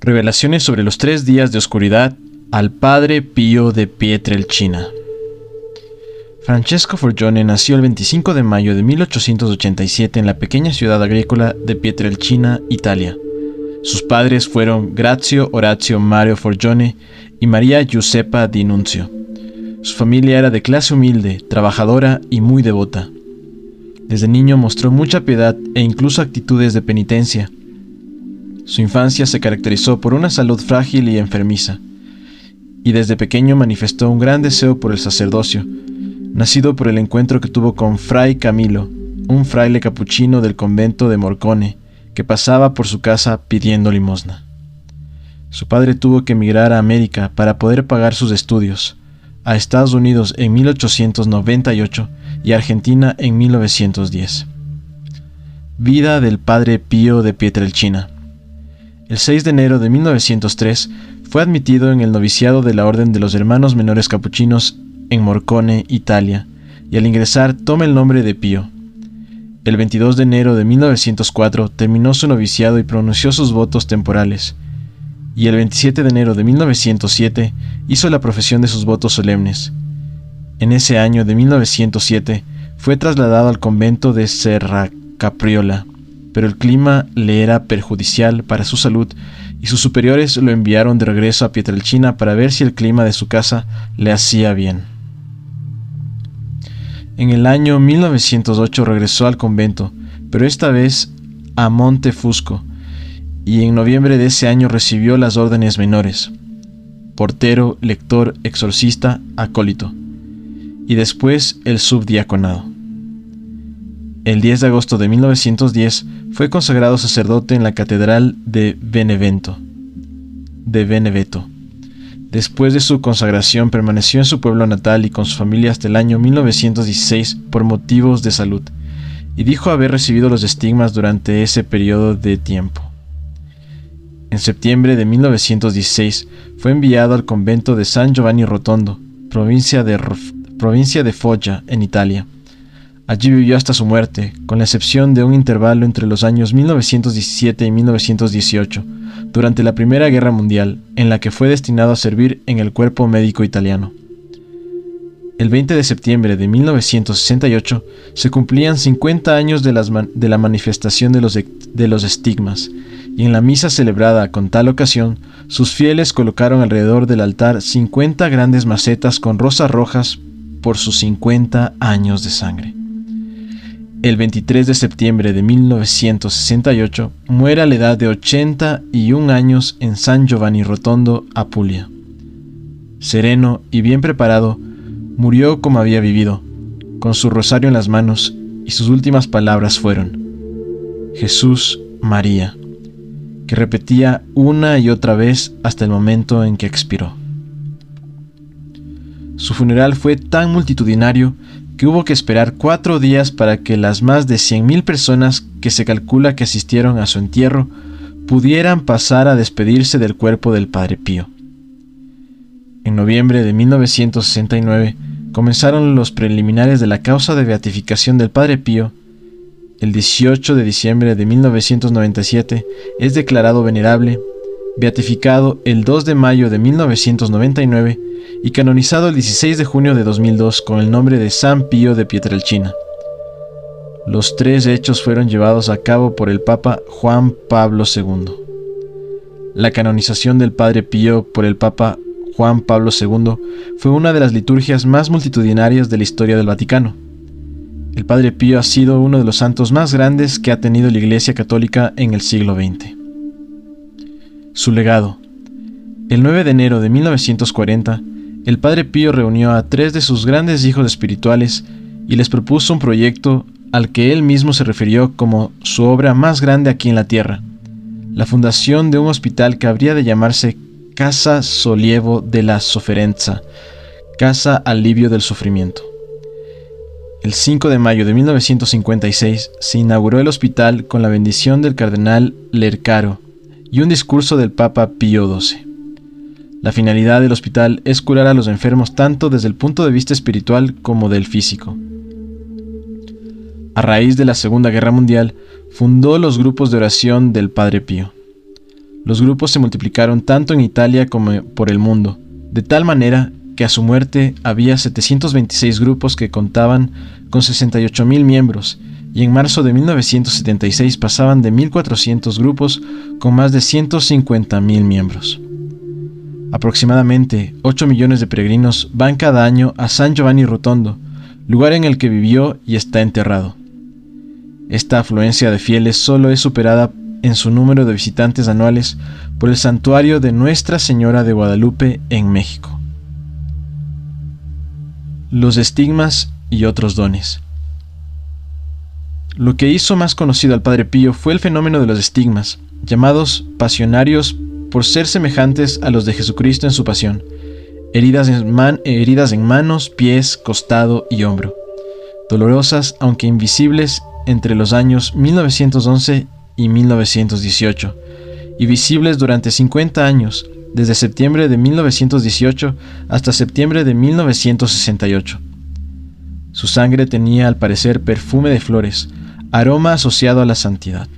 Revelaciones sobre los 3 días de oscuridad al Padre Pío de Pietrelcina. Francesco Forgione nació el 25 de mayo de 1887 en la pequeña ciudad agrícola de Pietrelcina, Italia. Sus padres fueron Grazio Orazio Mario Forgione y María Giuseppa Di Nunzio. Su familia era de clase humilde, trabajadora y muy devota. Desde niño mostró mucha piedad e incluso actitudes de penitencia. Su infancia se caracterizó por una salud frágil y enfermiza, y desde pequeño manifestó un gran deseo por el sacerdocio, nacido por el encuentro que tuvo con Fray Camilo, un fraile capuchino del convento de Morcone, que pasaba por su casa pidiendo limosna. Su padre tuvo que emigrar a América para poder pagar sus estudios, a Estados Unidos en 1898 y a Argentina en 1910. Vida del Padre Pío de Pietrelcina. El 6 de enero de 1903 fue admitido en el noviciado de la Orden de los Hermanos Menores Capuchinos en Morcone, Italia, y al ingresar toma el nombre de Pío. El 22 de enero de 1904 terminó su noviciado y pronunció sus votos temporales, y el 27 de enero de 1907 hizo la profesión de sus votos solemnes. En ese año de 1907 fue trasladado al convento de Serracapriola, pero el clima le era perjudicial para su salud y sus superiores lo enviaron de regreso a Pietrelcina para ver si el clima de su casa le hacía bien. En el año 1908 regresó al convento, pero esta vez a Montefusco, y en noviembre de ese año recibió las órdenes menores: portero, lector, exorcista, acólito, y después el subdiaconado. El 10 de agosto de 1910 fue consagrado sacerdote en la Catedral de Beneveto. Después de su consagración permaneció en su pueblo natal y con su familia hasta el año 1916 por motivos de salud, y dijo haber recibido los estigmas durante ese periodo de tiempo. En septiembre de 1916 fue enviado al convento de San Giovanni Rotondo, provincia de Foggia, en Italia. Allí vivió hasta su muerte, con la excepción de un intervalo entre los años 1917 y 1918, durante la Primera Guerra Mundial, en la que fue destinado a servir en el cuerpo médico italiano. El 20 de septiembre de 1968 se cumplían 50 años de la manifestación de los estigmas, y en la misa celebrada con tal ocasión, sus fieles colocaron alrededor del altar 50 grandes macetas con rosas rojas por sus 50 años de sangre. El 23 de septiembre de 1968 muere a la edad de 81 años en San Giovanni Rotondo, Apulia. Sereno y bien preparado, murió como había vivido, con su rosario en las manos, y sus últimas palabras fueron: Jesús, María, que repetía una y otra vez hasta el momento en que expiró. Su funeral fue tan multitudinario que hubo que esperar 4 días para que las más de 100,000 personas que se calcula que asistieron a su entierro pudieran pasar a despedirse del cuerpo del Padre Pío. En noviembre de 1969 comenzaron los preliminares de la causa de beatificación del Padre Pío. El 18 de diciembre de 1997 es declarado venerable, beatificado el 2 de mayo de 1999 y canonizado el 16 de junio de 2002 con el nombre de San Pío de Pietrelcina. Los 3 hechos fueron llevados a cabo por el Papa Juan Pablo II. La canonización del Padre Pío por el Papa Juan Pablo II fue una de las liturgias más multitudinarias de la historia del Vaticano. El Padre Pío ha sido uno de los santos más grandes que ha tenido la Iglesia Católica en el siglo XX. Su legado. El 9 de enero de 1940, el Padre Pío reunió a 3 de sus grandes hijos espirituales y les propuso un proyecto al que él mismo se refirió como su obra más grande aquí en la tierra: la fundación de un hospital que habría de llamarse Casa Sollievo della Sofferenza, Casa Alivio del Sufrimiento. El 5 de mayo de 1956 se inauguró el hospital con la bendición del cardenal Lercaro y un discurso del Papa Pío XII. La finalidad del hospital es curar a los enfermos tanto desde el punto de vista espiritual como del físico. A raíz de la Segunda Guerra Mundial, fundó los grupos de oración del Padre Pío. Los grupos se multiplicaron tanto en Italia como por el mundo, de tal manera que a su muerte había 726 grupos que contaban con 68.000 miembros, y en marzo de 1976 pasaban de 1.400 grupos con más de 150.000 miembros. Aproximadamente 8 millones de peregrinos van cada año a San Giovanni Rotondo, lugar en el que vivió y está enterrado. Esta afluencia de fieles solo es superada en su número de visitantes anuales por el santuario de Nuestra Señora de Guadalupe en México. Los estigmas y otros dones. Lo que hizo más conocido al Padre Pío fue el fenómeno de los estigmas, llamados pasionarios por ser semejantes a los de Jesucristo en su pasión, heridas en manos, pies, costado y hombro, dolorosas aunque invisibles entre los años 1911 y 1918, y visibles durante 50 años, desde septiembre de 1918 hasta septiembre de 1968. Su sangre tenía al parecer perfume de flores, aroma asociado a la santidad.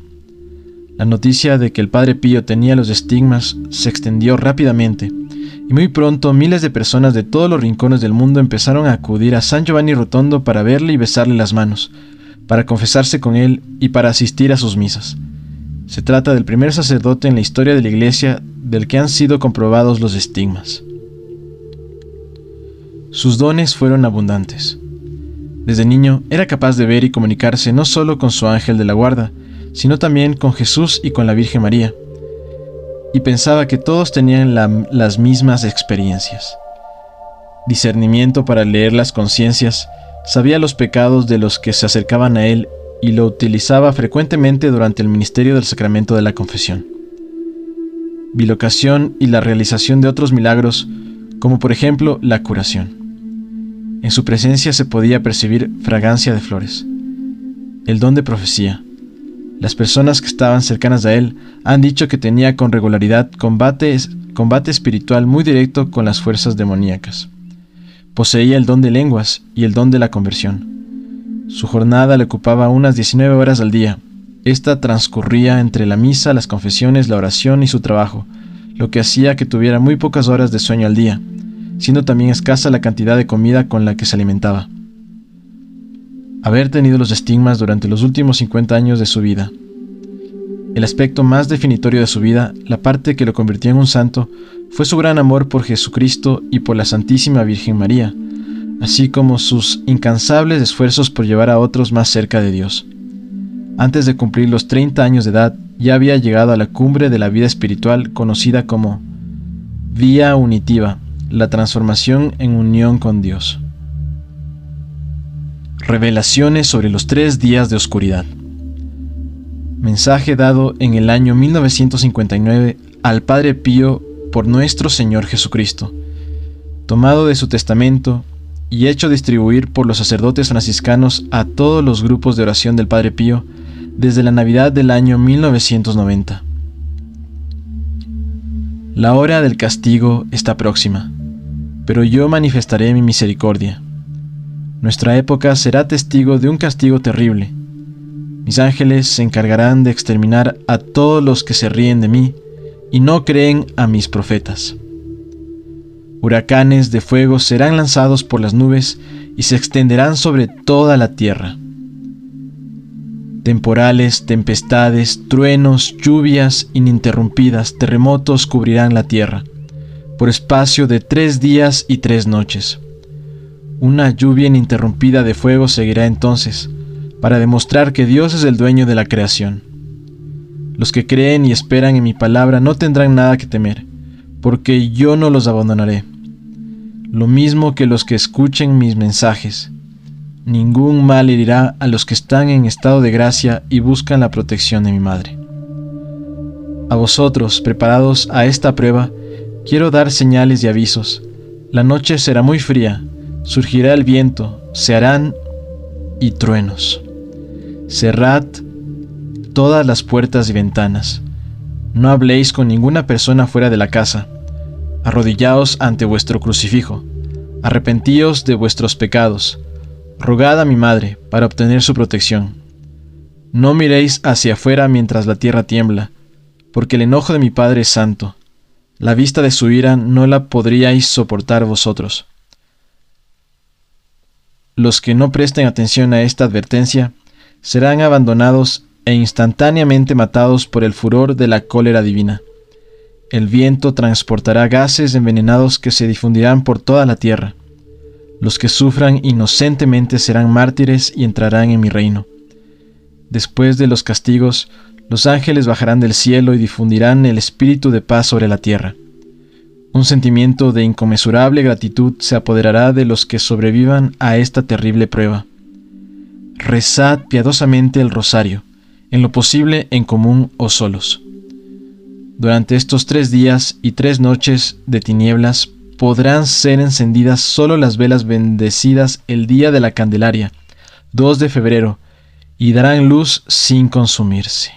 La noticia de que el Padre Pío tenía los estigmas se extendió rápidamente, y muy pronto miles de personas de todos los rincones del mundo empezaron a acudir a San Giovanni Rotondo para verle y besarle las manos, para confesarse con él y para asistir a sus misas. Se trata del primer sacerdote en la historia de la Iglesia del que han sido comprobados los estigmas. Sus dones fueron abundantes. Desde niño era capaz de ver y comunicarse no solo con su ángel de la guarda, sino también con Jesús y con la Virgen María, y pensaba que todos tenían las mismas experiencias. Discernimiento para leer las conciencias, sabía los pecados de los que se acercaban a él y lo utilizaba frecuentemente durante el ministerio del sacramento de la confesión. Bilocación y la realización de otros milagros, como por ejemplo la curación. En su presencia se podía percibir fragancia de flores. El don de profecía. Las personas que estaban cercanas a él han dicho que tenía con regularidad combate espiritual muy directo con las fuerzas demoníacas. Poseía el don de lenguas y el don de la conversión. Su jornada le ocupaba unas 19 horas al día. Esta transcurría entre la misa, las confesiones, la oración y su trabajo, lo que hacía que tuviera muy pocas horas de sueño al día, siendo también escasa la cantidad de comida con la que se alimentaba. Haber tenido los estigmas durante los últimos 50 años de su vida. El aspecto más definitorio de su vida, la parte que lo convirtió en un santo, fue su gran amor por Jesucristo y por la Santísima Virgen María, así como sus incansables esfuerzos por llevar a otros más cerca de Dios. Antes de cumplir los 30 años de edad, ya había llegado a la cumbre de la vida espiritual conocida como Vía Unitiva, la transformación en unión con Dios. Revelaciones sobre los 3 días de oscuridad. Mensaje dado en el año 1959 al Padre Pío por nuestro Señor Jesucristo, tomado de su testamento y hecho distribuir por los sacerdotes franciscanos a todos los grupos de oración del Padre Pío desde la Navidad del año 1990. La hora del castigo está próxima, pero yo manifestaré mi misericordia. Nuestra época será testigo de un castigo terrible. Mis ángeles se encargarán de exterminar a todos los que se ríen de mí y no creen a mis profetas. Huracanes de fuego serán lanzados por las nubes y se extenderán sobre toda la tierra. Temporales, tempestades, truenos, lluvias ininterrumpidas, terremotos cubrirán la tierra, por espacio de 3 días y 3 noches. Una lluvia ininterrumpida de fuego seguirá entonces, para demostrar que Dios es el dueño de la creación. Los que creen y esperan en mi palabra no tendrán nada que temer, porque yo no los abandonaré. Lo mismo que los que escuchen mis mensajes. Ningún mal herirá a los que están en estado de gracia y buscan la protección de mi madre. A vosotros, preparados a esta prueba, quiero dar señales y avisos. La noche será muy fría, surgirá el viento, se harán y truenos. Cerrad todas las puertas y ventanas. No habléis con ninguna persona fuera de la casa. Arrodillaos ante vuestro crucifijo. Arrepentíos de vuestros pecados. Rogad a mi madre para obtener su protección. No miréis hacia afuera mientras la tierra tiembla. porque el enojo de mi Padre es santo. La vista de su ira no la podríais soportar vosotros. Los que no presten atención a esta advertencia serán abandonados e instantáneamente matados por el furor de la cólera divina. El viento transportará gases envenenados que se difundirán por toda la tierra. Los que sufran inocentemente serán mártires y entrarán en mi reino. Después de los castigos, los ángeles bajarán del cielo y difundirán el espíritu de paz sobre la tierra. Un sentimiento de inconmensurable gratitud se apoderará de los que sobrevivan a esta terrible prueba. Rezad piadosamente el rosario, en lo posible en común o solos. Durante estos 3 días y 3 noches de tinieblas podrán ser encendidas solo las velas bendecidas el día de la Candelaria, 2 de febrero, y darán luz sin consumirse.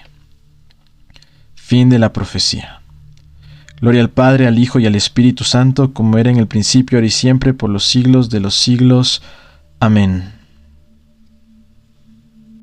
Fin de la profecía. Gloria al Padre, al Hijo y al Espíritu Santo, como era en el principio, ahora y siempre, por los siglos de los siglos. Amén.